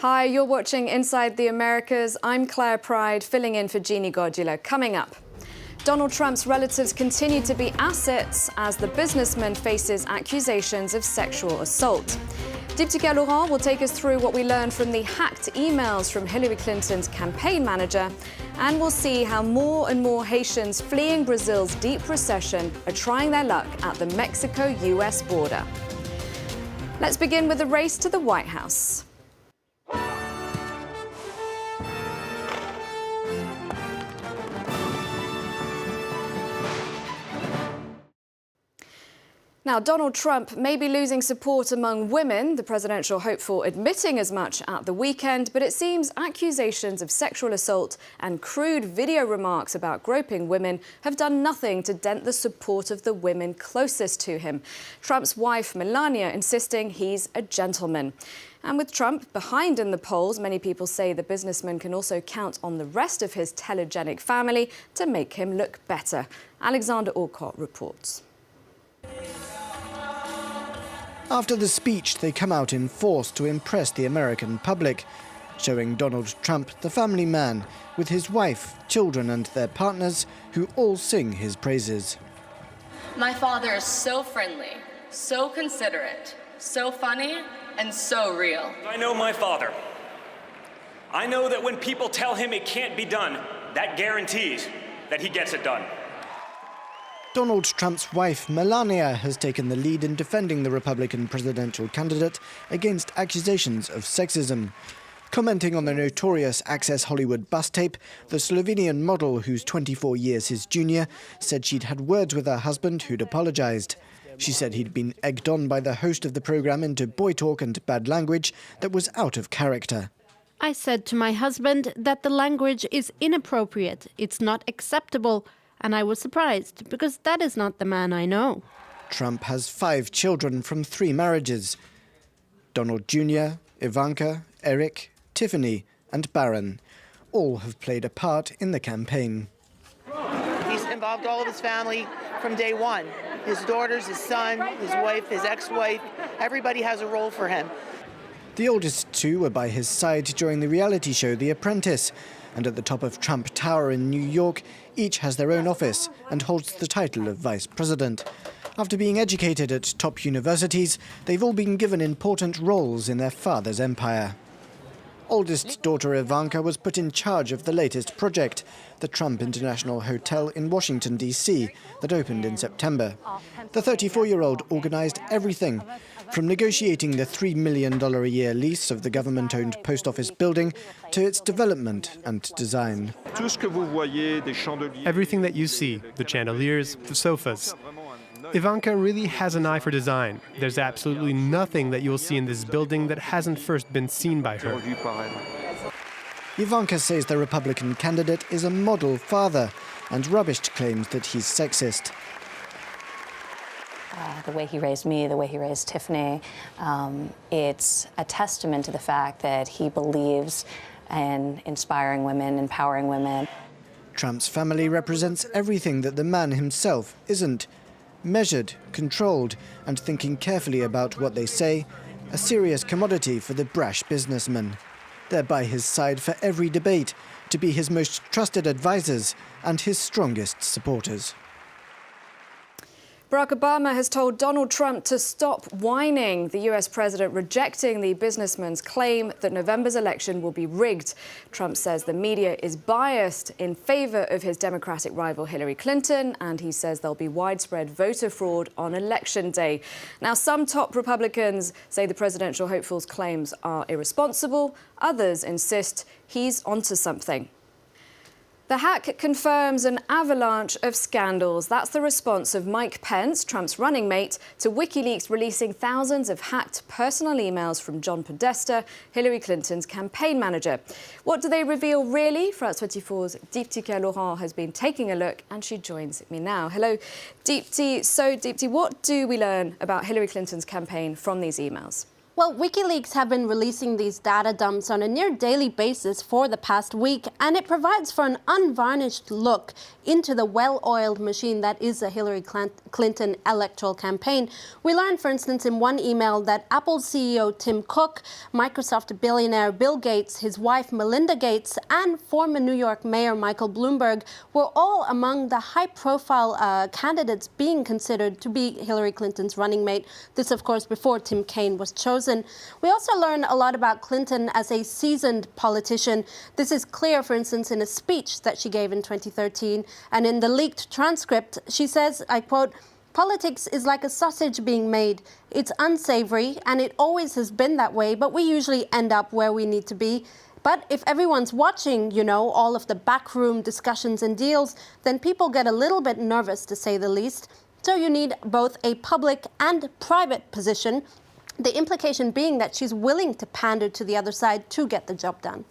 Hi, you're watching Inside the Americas. I'm Claire Pride, filling in for Jeannie Godula. Coming up, Donald Trump's relatives continue to be assets as the businessman faces accusations of sexual assault. Diptyque Laurent will take us through what we learned from the hacked emails from Hillary Clinton's campaign manager, and we'll see how more and more Haitians fleeing Brazil's deep recession are trying their luck at the Mexico-US border. Let's begin with the race to the White House. Now, Donald Trump may be losing support among women, the presidential hopeful admitting as much at the weekend, but it seems accusations of sexual assault and crude video remarks about groping women have done nothing to dent the support of the women closest to him. Trump's wife, Melania, insisting he's a gentleman. And with Trump behind in the polls, many people say the businessman can also count on the rest of his telegenic family to make him look better. Alexander Orcott reports. After the speech, they come out in force to impress the American public, showing Donald Trump the family man, with his wife, children and their partners, who all sing his praises. My father is so friendly, so considerate, so funny, and so real. I know my father. I know that when people tell him it can't be done, that guarantees that he gets it done. Donald Trump's wife, Melania, has taken the lead in defending the Republican presidential candidate against accusations of sexism. Commenting on the notorious Access Hollywood bus tape, the Slovenian model, who's 24 years his junior, said she'd had words with her husband who'd apologized. She said he'd been egged on by the host of the program into boy talk and bad language that was out of character. I said to my husband that the language is inappropriate, it's not acceptable. And I was surprised, because that is not the man I know. Trump has 5 children from 3 marriages. Donald Jr., Ivanka, Eric, Tiffany and Barron all have played a part in the campaign. He's involved all of his family from day one. His daughters, his son, his wife, his ex-wife. Everybody has a role for him. The oldest 2 were by his side during the reality show The Apprentice. And at the top of Trump Tower in New York, each has their own office and holds the title of vice president. After being educated at top universities, they've all been given important roles in their father's empire. Oldest daughter Ivanka was put in charge of the latest project, the Trump International Hotel in Washington, D.C., that opened in September. The 34-year-old organized everything, from negotiating the $3 million a year lease of the government-owned post office building to its development and design. Everything that you see, the chandeliers, the sofas. Ivanka really has an eye for design. There's absolutely nothing that you'll see in this building that hasn't first been seen by her. Ivanka says the Republican candidate is a model father and rubbished claims that he's sexist. The way he raised me, the way he raised Tiffany, it's a testament to the fact that he believes in inspiring women, empowering women. Trump's family represents everything that the man himself isn't. Measured, controlled, and thinking carefully about what they say, a serious commodity for the brash businessman. They're by his side for every debate, to be his most trusted advisors and his strongest supporters. Barack Obama has told Donald Trump to stop whining, the US president rejecting the businessman's claim that November's election will be rigged. Trump says the media is biased in favor of his Democratic rival Hillary Clinton, and he says there'll be widespread voter fraud on Election Day. Now, some top Republicans say the presidential hopeful's claims are irresponsible. Others insist he's onto something. The hack confirms an avalanche of scandals. That's the response of Mike Pence, Trump's running mate, to WikiLeaks releasing thousands of hacked personal emails from John Podesta, Hillary Clinton's campaign manager. What do they reveal really? France 24's Diptyque Laurent has been taking a look, and she joins me now. Hello, Dipty. So, Dipty, what do we learn about Hillary Clinton's campaign from these emails? Well, WikiLeaks have been releasing these data dumps on a near daily basis for the past week, and it provides for an unvarnished look into the well-oiled machine that is the Hillary Clinton electoral campaign. We learned, for instance, in one email that Apple CEO Tim Cook, Microsoft billionaire Bill Gates, his wife Melinda Gates, and former New York Mayor Michael Bloomberg were all among the high-profile candidates being considered to be Hillary Clinton's running mate. This, of course, before Tim Kaine was chosen. We also learn a lot about Clinton as a seasoned politician. This is clear, for instance, in a speech that she gave in 2013. And in the leaked transcript, she says, I quote, "Politics is like a sausage being made. It's unsavory, and it always has been that way, but we usually end up where we need to be. But if everyone's watching, you know, all of the backroom discussions and deals, then people get a little bit nervous, to say the least. So you need both a public and private position." The implication being that she's willing to pander to the other side to get the job done.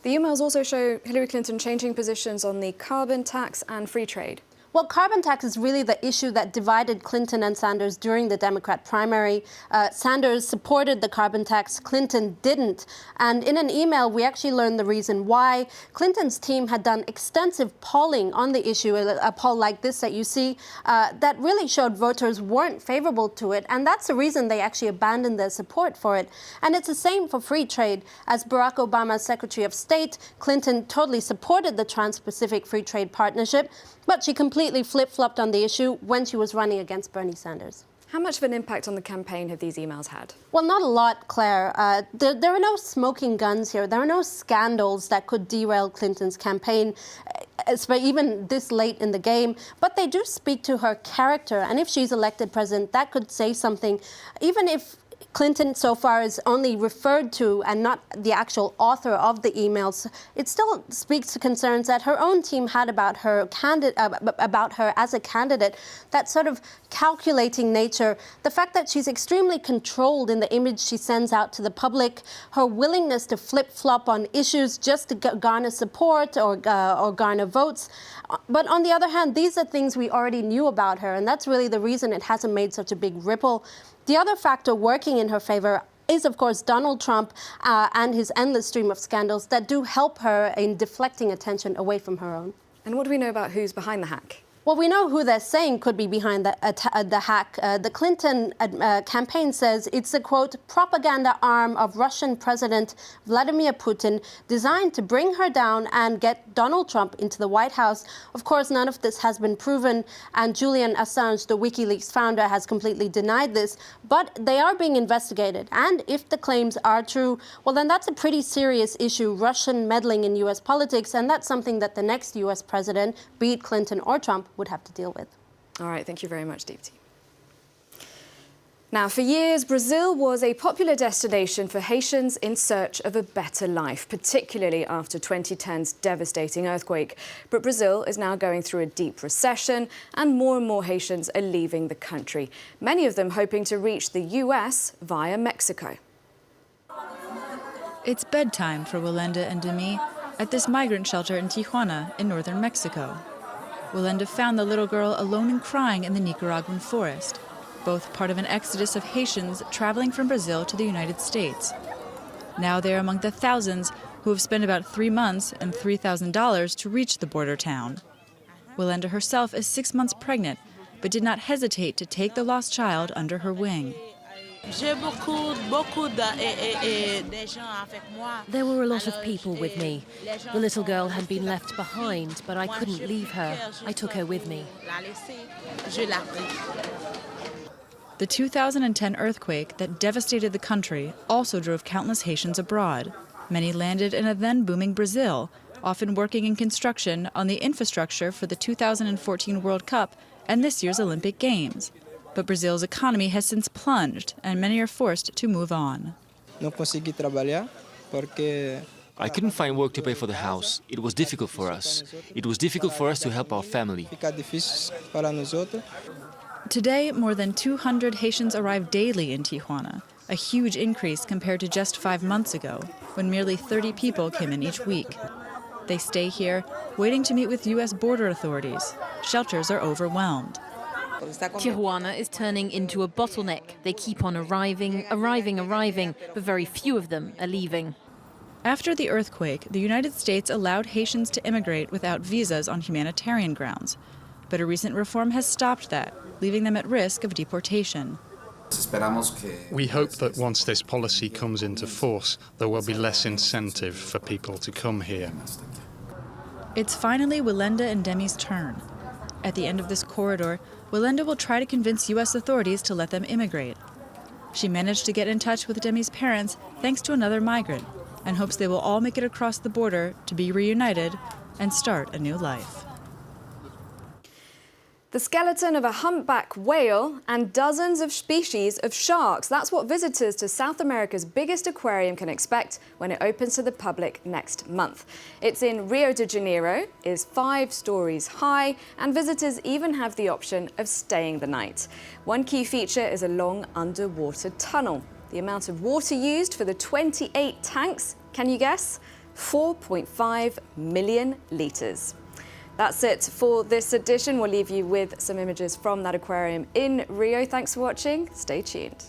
The emails also show Hillary Clinton changing positions on the carbon tax and free trade. Well, carbon tax is really the issue that divided Clinton and Sanders during the Democrat primary. Sanders supported the carbon tax, Clinton didn't. And in an email, we actually learned the reason why. Clinton's team had done extensive polling on the issue, a poll like this that you see, that really showed voters weren't favorable to it. And that's the reason they actually abandoned their support for it. And it's the same for free trade. As Barack Obama's Secretary of State, Clinton totally supported the Trans-Pacific Free Trade Partnership, but she completely flip-flopped on the issue when she was running against Bernie Sanders. How much of an impact on the campaign have these emails had? Well, not a lot, Claire. There are no smoking guns here. There are no scandals that could derail Clinton's campaign, even this late in the game. But they do speak to her character. And if she's elected president, that could say something. Even if Clinton so far is only referred to and not the actual author of the emails, it still speaks to concerns that her own team had about her as a candidate, that sort of calculating nature, the fact that she's extremely controlled in the image she sends out to the public, her willingness to flip-flop on issues just to garner support or garner votes. But on the other hand, these are things we already knew about her, and that's really the reason it hasn't made such a big ripple. The other factor working in her favor is, of course, Donald Trump and his endless stream of scandals that do help her in deflecting attention away from her own. And what do we know about who's behind the hack? Well, we know who they're saying could be behind the hack. The Clinton campaign says it's a, quote, propaganda arm of Russian President Vladimir Putin designed to bring her down and get Donald Trump into the White House. Of course, none of this has been proven, and Julian Assange, the WikiLeaks founder, has completely denied this. But they are being investigated, and if the claims are true, well, then that's a pretty serious issue, Russian meddling in U.S. politics, and that's something that the next U.S. president, be it Clinton or Trump, would have to deal with. All right, thank you very much, Deepti. Now, for years, Brazil was a popular destination for Haitians in search of a better life, particularly after 2010's devastating earthquake. But Brazil is now going through a deep recession, and more Haitians are leaving the country, many of them hoping to reach the US via Mexico. It's bedtime for Willenda and Demi at this migrant shelter in Tijuana in northern Mexico. Willenda found the little girl alone and crying in the Nicaraguan forest, both part of an exodus of Haitians traveling from Brazil to the United States. Now they are among the thousands who have spent about 3 months and $3,000 to reach the border town. Willenda herself is 6 months pregnant, but did not hesitate to take the lost child under her wing. There were a lot of people with me. The little girl had been left behind, but I couldn't leave her. I took her with me. The 2010 earthquake that devastated the country also drove countless Haitians abroad. Many landed in a then-booming Brazil, often working in construction on the infrastructure for the 2014 World Cup and this year's Olympic Games. But Brazil's economy has since plunged, and many are forced to move on. I couldn't find work to pay for the house. It was difficult for us. It was difficult for us to help our family. Today, more than 200 Haitians arrive daily in Tijuana, a huge increase compared to just 5 months ago, when merely 30 people came in each week. They stay here, waiting to meet with U.S. border authorities. Shelters are overwhelmed. Tijuana is turning into a bottleneck. They keep on arriving, but very few of them are leaving. After the earthquake, the United States allowed Haitians to immigrate without visas on humanitarian grounds. But a recent reform has stopped that, leaving them at risk of deportation. We hope that once this policy comes into force, there will be less incentive for people to come here. It's finally Willenda and Demi's turn. At the end of this corridor, Willenda will try to convince U.S. authorities to let them immigrate. She managed to get in touch with Demi's parents thanks to another migrant, and hopes they will all make it across the border to be reunited and start a new life. The skeleton of a humpback whale and dozens of species of sharks. That's what visitors to South America's biggest aquarium can expect when it opens to the public next month. It's in Rio de Janeiro, is 5 stories high, and visitors even have the option of staying the night. One key feature is a long underwater tunnel. The amount of water used for the 28 tanks, can you guess? 4.5 million litres. That's it for this edition. We'll leave you with some images from that aquarium in Rio. Thanks for watching. Stay tuned.